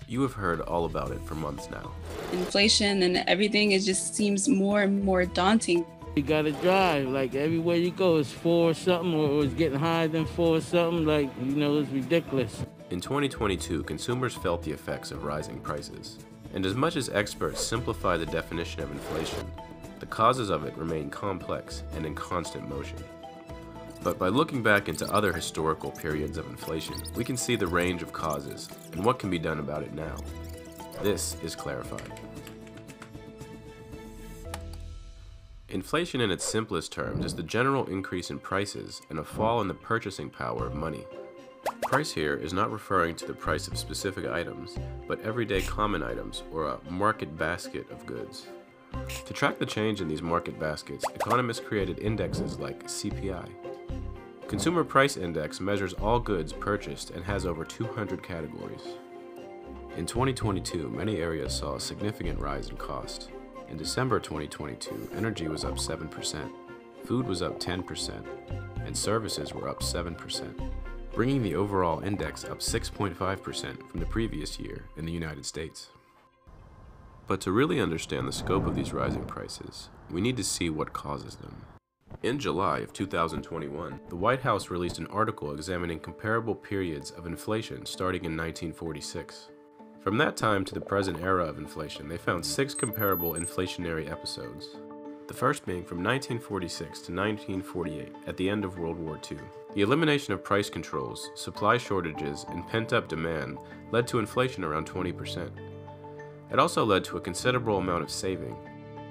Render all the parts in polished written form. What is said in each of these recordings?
You have heard all about it for months now. Inflation and everything, it just seems more and more daunting. You gotta drive, like everywhere you go, it's four or something, or it's getting higher than four or something, like, it's ridiculous. In 2022, consumers felt the effects of rising prices. And as much as experts simplify the definition of inflation, the causes of it remain complex and in constant motion. But by looking back into other historical periods of inflation, we can see the range of causes and what can be done about it now. This is Clarified. Inflation in its simplest terms is the general increase in prices and a fall in the purchasing power of money. Price here is not referring to the price of specific items, but everyday common items or a market basket of goods. To track the change in these market baskets, economists created indexes like CPI. Consumer Price Index measures all goods purchased and has over 200 categories. In 2022, many areas saw a significant rise in cost. In December 2022, energy was up 7%, food was up 10%, and services were up 7%, bringing the overall index up 6.5% from the previous year in the United States. But to really understand the scope of these rising prices, we need to see what causes them. In July of 2021, the White House released an article examining comparable periods of inflation starting in 1946. From that time to the present era of inflation, they found 6 comparable inflationary episodes. The first being from 1946 to 1948, at the end of World War II. The elimination of price controls, supply shortages, and pent-up demand led to inflation around 20%. It also led to a considerable amount of saving.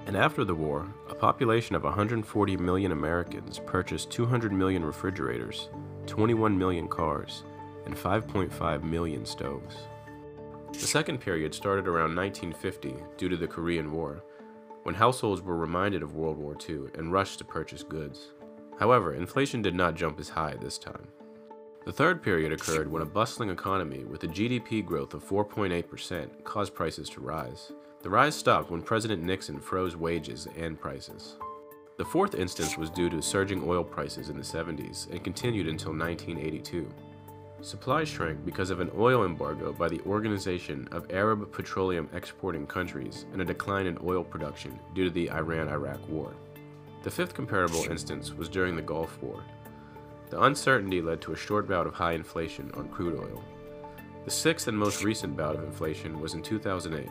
And after the war, a population of 140 million Americans purchased 200 million refrigerators, 21 million cars, and 5.5 million stoves. The second period started around 1950 due to the Korean War, when households were reminded of World War II and rushed to purchase goods. However, inflation did not jump as high this time. The third period occurred when a bustling economy with a GDP growth of 4.8% caused prices to rise. The rise stopped when President Nixon froze wages and prices. The fourth instance was due to surging oil prices in the 70s and continued until 1982. Supply shrank because of an oil embargo by the Organization of Arab Petroleum Exporting Countries and a decline in oil production due to the Iran-Iraq War. The fifth comparable instance was during the Gulf War. The uncertainty led to a short bout of high inflation on crude oil. The sixth and most recent bout of inflation was in 2008.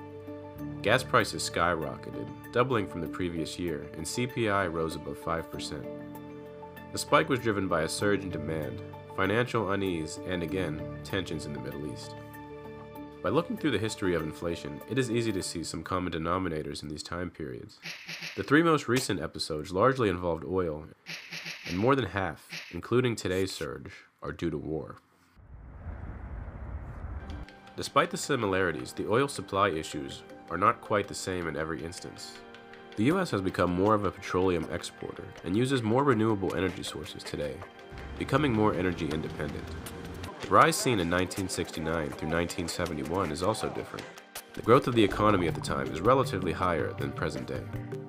Gas prices skyrocketed, doubling from the previous year, and CPI rose above 5%. The spike was driven by a surge in demand, financial unease, and again, tensions in the Middle East. By looking through the history of inflation, it is easy to see some common denominators in these time periods. The 3 most recent episodes largely involved oil, and more than half, including today's surge, are due to war. Despite the similarities, the oil supply issues are not quite the same in every instance. The U.S. has become more of a petroleum exporter and uses more renewable energy sources today, becoming more energy independent. The rise seen in 1969 through 1971 is also different. The growth of the economy at the time is relatively higher than present day,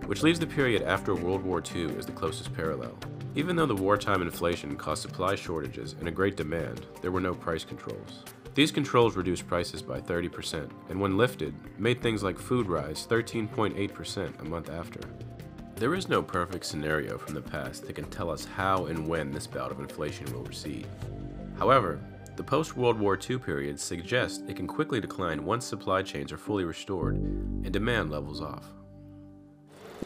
which leaves the period after World War II as the closest parallel. Even though the wartime inflation caused supply shortages and a great demand, there were no price controls. These controls reduced prices by 30%, and when lifted, made things like food rise 13.8% a month after. There is no perfect scenario from the past that can tell us how and when this bout of inflation will recede. However, the post-World War II period suggests it can quickly decline once supply chains are fully restored and demand levels off.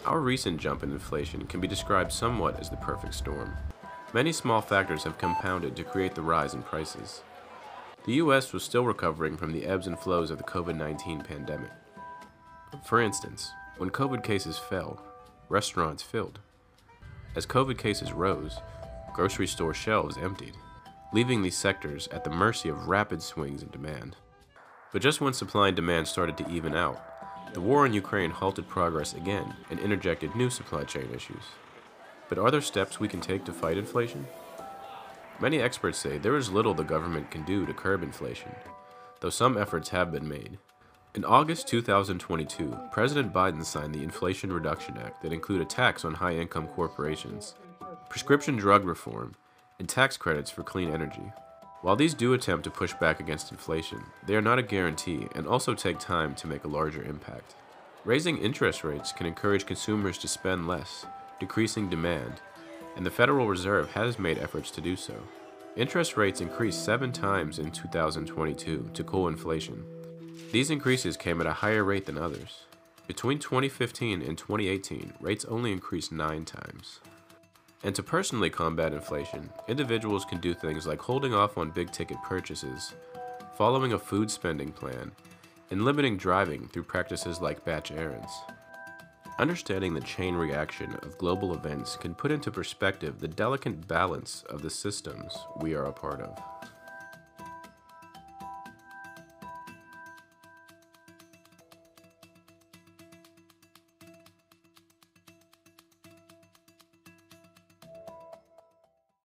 Our recent jump in inflation can be described somewhat as the perfect storm. Many small factors have compounded to create the rise in prices. The U.S. was still recovering from the ebbs and flows of the COVID-19 pandemic. For instance, when COVID cases fell, restaurants filled. As COVID cases rose, grocery store shelves emptied, leaving these sectors at the mercy of rapid swings in demand. But just when supply and demand started to even out, the war in Ukraine halted progress again and interjected new supply chain issues. But are there steps we can take to fight inflation? Many experts say there is little the government can do to curb inflation, though some efforts have been made. In August 2022, President Biden signed the Inflation Reduction Act that include a tax on high-income corporations, prescription drug reform, and tax credits for clean energy. While these do attempt to push back against inflation, they are not a guarantee and also take time to make a larger impact. Raising interest rates can encourage consumers to spend less, decreasing demand, and the Federal Reserve has made efforts to do so. Interest rates increased 7 times in 2022 to cool inflation. These increases came at a higher rate than others. Between 2015 and 2018, rates only increased 9 times. And to personally combat inflation, individuals can do things like holding off on big-ticket purchases, following a food spending plan, and limiting driving through practices like batch errands. Understanding the chain reaction of global events can put into perspective the delicate balance of the systems we are a part of.